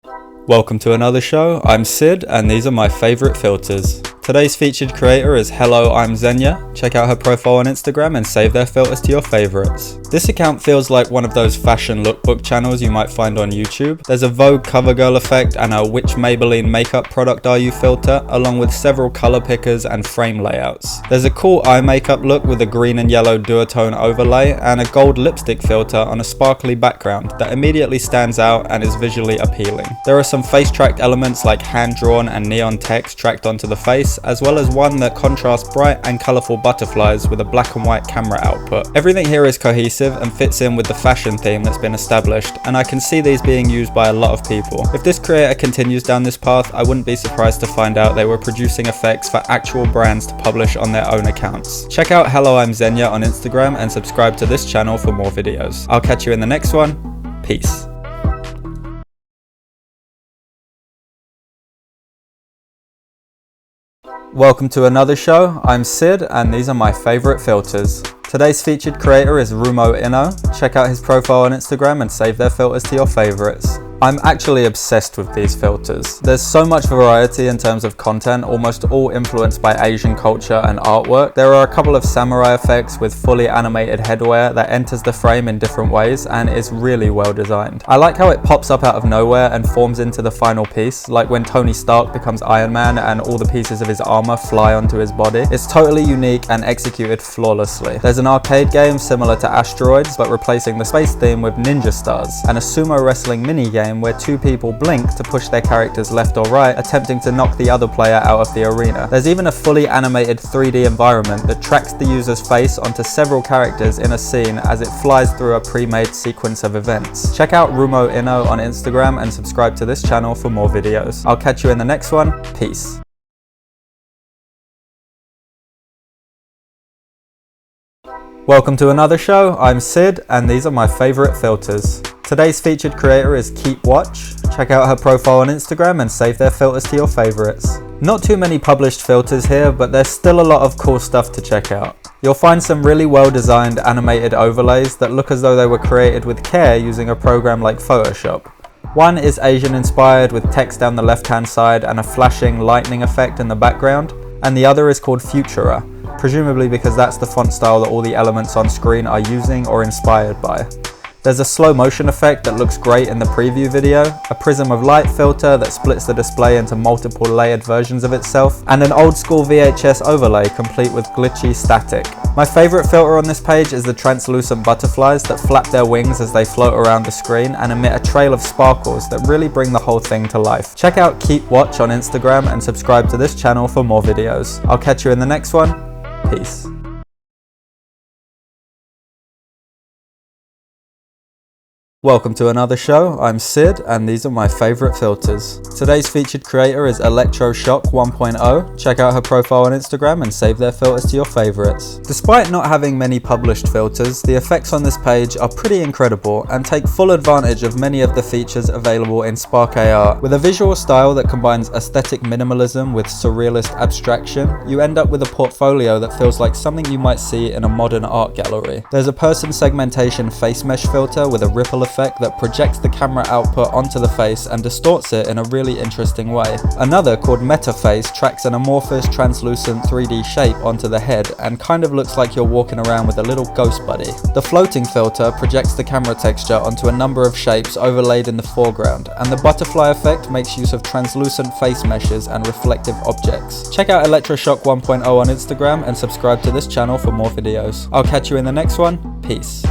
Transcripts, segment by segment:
Welcome to another show. I'm Sid and these are my favorite filters. Today's featured creator is Hello, I'm Xenia. Check out her profile on Instagram and save their filters to your favorites. This account feels like one of those fashion lookbook channels you might find on YouTube. There's a Vogue CoverGirl effect and a Which Maybelline makeup product are you filter, along with several color pickers and frame layouts. There's a cool eye makeup look with a green and yellow duotone overlay and a gold lipstick filter on a sparkly background that immediately stands out and is visually appealing. There are some face tracked elements like hand-drawn and neon text tracked onto the face, as well as one that contrasts bright and colourful butterflies with a black and white camera output. Everything here is cohesive and fits in with the fashion theme that's been established, and I can see these being used by a lot of people. If this creator continues down this path, I wouldn't be surprised to find out they were producing effects for actual brands to publish on their own accounts. Check out Hello, I'm Xenia on Instagram and subscribe to this channel for more videos. I'll catch you in the next one. Peace. Welcome to another show. I'm Sid and these are my favorite filters. Today's featured creator is Rumo Inno. Check out his profile on Instagram and save their filters to your favorites. I'm actually obsessed with these filters. There's so much variety in terms of content, almost all influenced by Asian culture and artwork. There are a couple of samurai effects with fully animated headwear that enters the frame in different ways and is really well designed. I like how it pops up out of nowhere and forms into the final piece, like when Tony Stark becomes Iron Man and all the pieces of his armor fly onto his body. It's totally unique and executed flawlessly. There's an arcade game similar to Asteroids, but replacing the space theme with ninja stars, and a sumo wrestling mini game where two people blink to push their characters left or right, attempting to knock the other player out of the arena. There's even a fully animated 3D environment that tracks the user's face onto several characters in a scene as it flies through a pre-made sequence of events. Check out Rumo Inno on Instagram and subscribe to this channel for more videos. I'll catch you in the next one. Peace. Welcome to another show. I'm Sid and these are my favorite filters. Today's featured creator is Keep Watch. Check out her profile on Instagram and save their filters to your favorites. Not too many published filters here, but there's still a lot of cool stuff to check out. You'll find some really well designed animated overlays that look as though they were created with care using a program like Photoshop. One is Asian inspired with text down the left hand side and a flashing lightning effect in the background, and the other is called Futura, presumably because that's the font style that all the elements on screen are using or inspired by. There's a slow motion effect that looks great in the preview video, a prism of light filter that splits the display into multiple layered versions of itself, and an old school VHS overlay complete with glitchy static. My favorite filter on this page is the translucent butterflies that flap their wings as they float around the screen and emit a trail of sparkles that really bring the whole thing to life. Check out Keep Watch on Instagram and subscribe to this channel for more videos. I'll catch you in the next one. Peace. Welcome to another show. I'm Sid and these are my favorite filters. Today's featured creator is Electroshock 1.0. Check out her profile on Instagram and save their filters to your favorites. Despite not having many published filters, the effects on this page are pretty incredible and take full advantage of many of the features available in Spark AR. With a visual style that combines aesthetic minimalism with surrealist abstraction, you end up with a portfolio that feels like something you might see in a modern art gallery. There's a person segmentation face mesh filter with a ripple effect that projects the camera output onto the face and distorts it in a really interesting way. Another, called Metaface, tracks an amorphous translucent 3D shape onto the head and kind of looks like you're walking around with a little ghost buddy. The floating filter projects the camera texture onto a number of shapes overlaid in the foreground, and the butterfly effect makes use of translucent face meshes and reflective objects. Check out Electroshock 1.0 on Instagram and subscribe to this channel for more videos. I'll catch you in the next one. Peace.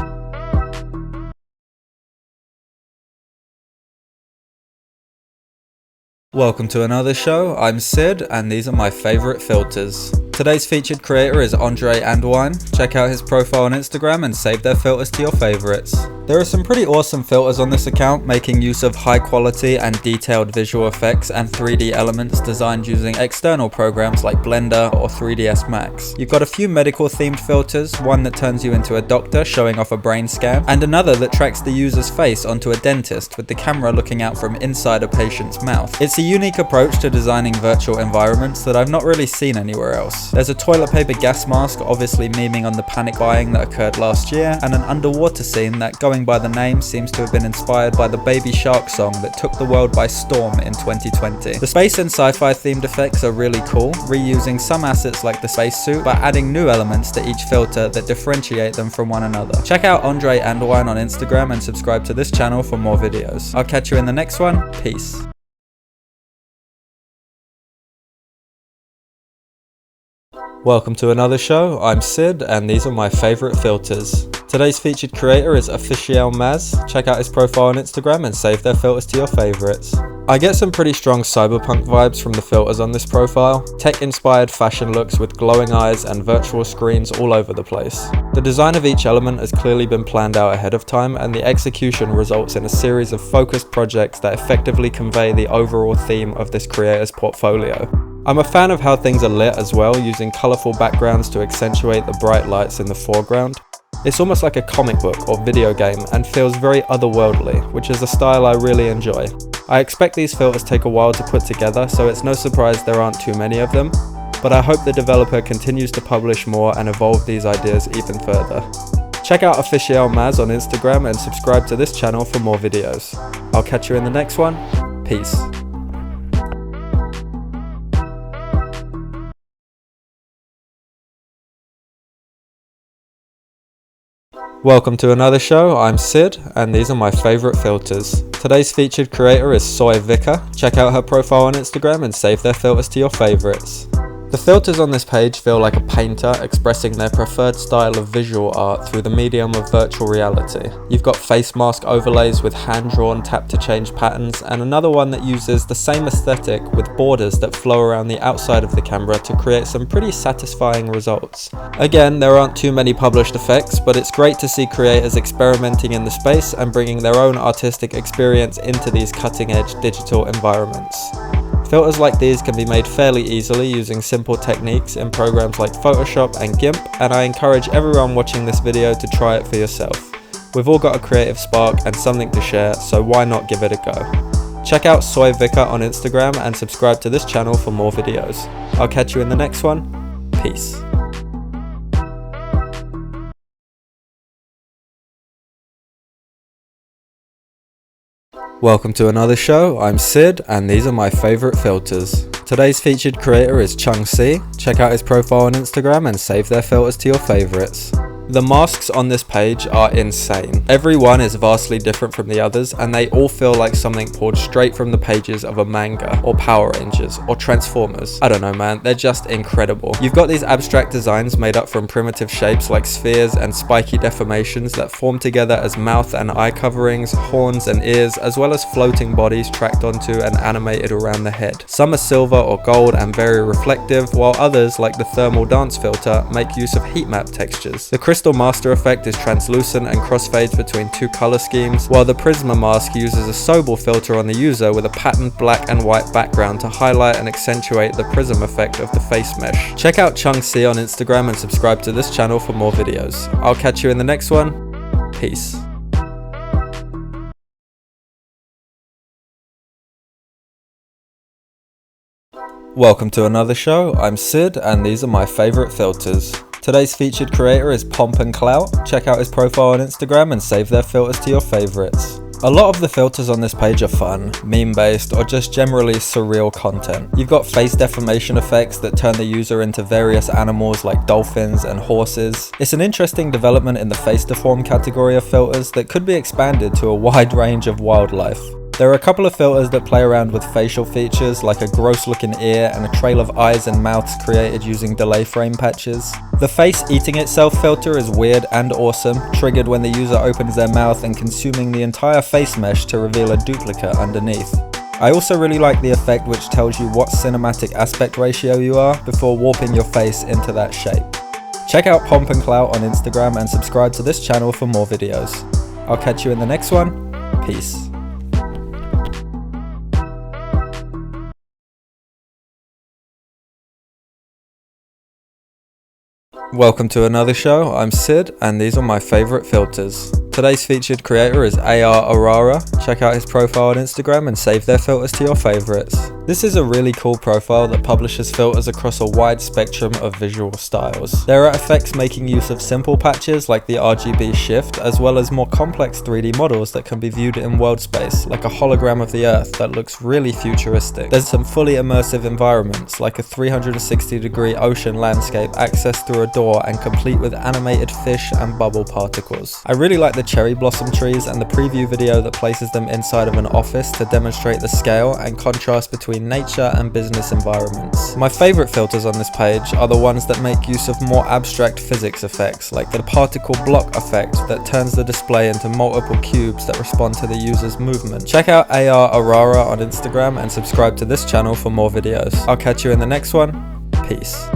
Welcome to another show. I'm Sid and these are my favorite filters. Today's featured creator is Andre Andwine. Check out his profile on Instagram and save their filters to your favorites. There are some pretty awesome filters on this account, making use of high quality and detailed visual effects and 3D elements designed using external programs like Blender or 3ds Max. You've got a few medical themed filters, one that turns you into a doctor showing off a brain scan, and another that tracks the user's face onto a dentist with the camera looking out from inside a patient's mouth. It's a unique approach to designing virtual environments that I've not really seen anywhere else. videos. There's a toilet paper gas mask, obviously memeing on the panic buying that occurred last year, and an underwater scene that, going by the name, seems to have been inspired by the Baby Shark song that took the world by storm in 2020. The space and sci-fi themed effects are really cool, reusing some assets like the spacesuit, but adding new elements to each filter that differentiate them from one another. Check out Andre Andwine on Instagram and subscribe to this channel for more videos. I'll catch you in the next one. Peace. Welcome to another show. I'm Sid and these are my favourite filters. Today's featured creator is Officiel Maz. Check out his profile on Instagram and save their filters to your favourites. I get some pretty strong cyberpunk vibes from the filters on this profile. Tech-inspired fashion looks with glowing eyes and virtual screens all over the place. The design of each element has clearly been planned out ahead of time, and the execution results in a series of focused projects that effectively convey the overall theme of this creator's portfolio. I'm a fan of how things are lit as well, using colourful backgrounds to accentuate the bright lights in the foreground. It's almost like a comic book or video game and feels very otherworldly, which is a style I really enjoy. I expect these filters take a while to put together, so it's no surprise there aren't too many of them, but I hope the developer continues to publish more and evolve these ideas even further. Check out Officiel Maz on Instagram and subscribe to this channel for more videos. I'll catch you in the next one. Peace. Welcome to another show. I'm Sid and these are my favourite filters. Today's featured creator is Soy Vika. Check out her profile on Instagram and save their filters to your favourites. The filters on this page feel like a painter expressing their preferred style of visual art through the medium of virtual reality. You've got face mask overlays with hand-drawn tap-to-change patterns, and another one that uses the same aesthetic with borders that flow around the outside of the camera to create some pretty satisfying results. Again, there aren't too many published effects, but it's great to see creators experimenting in the space and bringing their own artistic experience into these cutting-edge digital environments. Filters like these can be made fairly easily using simple techniques in programs like Photoshop and GIMP, and I encourage everyone watching this video to try it for yourself. We've all got a creative spark and something to share, so why not give it a go? Check out Soy Vika on Instagram and subscribe to this channel for more videos. I'll catch you in the next one. Peace. Welcome to another show. I'm Sid and these are my favourite filters. Today's featured creator is Chung Si. Check out his profile on Instagram and save their filters to your favourites. The masks on this page are insane. Every one is vastly different from the others, and they all feel like something pulled straight from the pages of a manga, or Power Rangers, or Transformers. I don't know man, they're just incredible. You've got these abstract designs made up from primitive shapes like spheres and spiky deformations that form together as mouth and eye coverings, horns and ears, as well as floating bodies tracked onto and animated around the head. Some are silver or gold and very reflective, while others, like the thermal dance filter, make use of heat map textures. The Crystal Master effect is translucent and crossfades between two color schemes, while the Prisma mask uses a Sobel filter on the user with a patterned black and white background to highlight and accentuate the prism effect of the face mesh. Check out Chung Si on Instagram and subscribe to this channel for more videos. I'll catch you in the next one. Peace. Welcome to another show. I'm Sid and these are my favourite filters. Today's featured creator is Pomp and Clout. Check out his profile on Instagram and save their filters to your favourites. A lot of the filters on this page are fun, meme-based, or just generally surreal content. You've got face deformation effects that turn the user into various animals like dolphins and horses. It's an interesting development in the face deform category of filters that could be expanded to a wide range of wildlife. There are a couple of filters that play around with facial features, like a gross looking ear and a trail of eyes and mouths created using delay frame patches. The face eating itself filter is weird and awesome, triggered when the user opens their mouth and consuming the entire face mesh to reveal a duplicate underneath. I also really like the effect which tells you what cinematic aspect ratio you are before warping your face into that shape. Check out Pomp and Clout on Instagram and subscribe to this channel for more videos. I'll catch you in the next one. Peace. Welcome to another show. I'm Sid and these are my favourite filters. Today's featured creator is AR Arara. Check out his profile on Instagram and save their filters to your favorites. This is a really cool profile that publishes filters across a wide spectrum of visual styles. There are effects making use of simple patches like the RGB shift, as well as more complex 3D models that can be viewed in world space, like a hologram of the Earth that looks really futuristic. There's some fully immersive environments, like a 360-degree ocean landscape accessed through a door and complete with animated fish and bubble particles. I really like the cherry blossom trees and the preview video that places them inside of an office to demonstrate the scale and contrast between nature and business environments. My favorite filters on this page are the ones that make use of more abstract physics effects, like the particle block effect that turns the display into multiple cubes that respond to the user's movement. Check out AR Arara on Instagram and subscribe to this channel for more videos. I'll catch you in the next one. Peace.